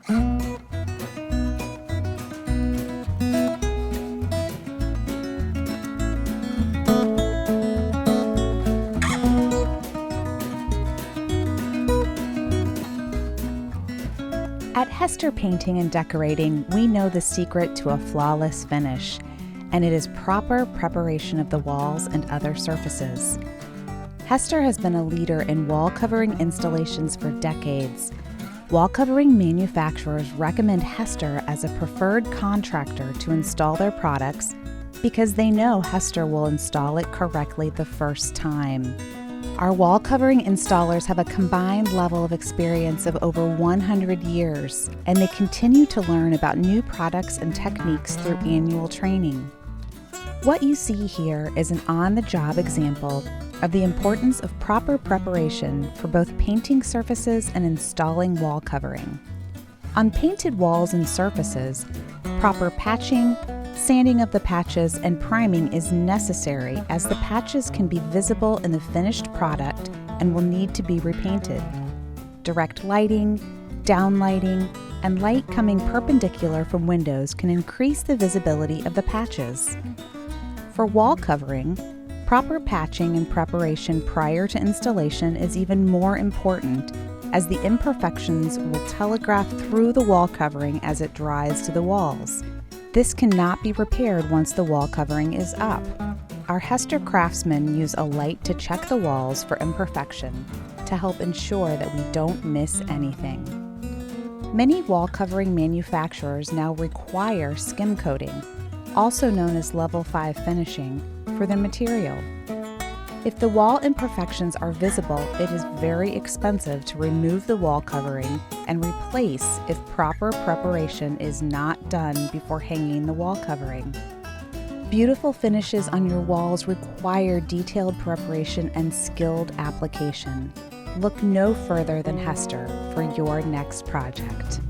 At Hester Painting and Decorating, we know the secret to a flawless finish, and it is proper preparation of the walls and other surfaces. Hester has been a leader in wall covering installations for decades. Wall covering manufacturers recommend Hester as a preferred contractor to install their products because they know Hester will install it correctly the first time. Our wall covering installers have a combined level of experience of over 100 years, and they continue to learn about new products and techniques through annual training. What you see here is an on-the-job example of the importance of proper preparation for both painting surfaces and installing wall covering. On painted walls and surfaces, proper patching, sanding of the patches, and priming is necessary, as the patches can be visible in the finished product and will need to be repainted. Direct lighting, downlighting, and light coming perpendicular from windows can increase the visibility of the patches. For wall covering, proper patching and preparation prior to installation is even more important, as the imperfections will telegraph through the wall covering as it dries to the walls. This cannot be repaired once the wall covering is up. Our Hester craftsmen use a light to check the walls for imperfection to help ensure that we don't miss anything. Many wall covering manufacturers now require skim coating, also known as level 5 finishing, for their material. If the wall imperfections are visible, it is very expensive to remove the wall covering and replace if proper preparation is not done before hanging the wall covering. Beautiful finishes on your walls require detailed preparation and skilled application. Look no further than Hester for your next project.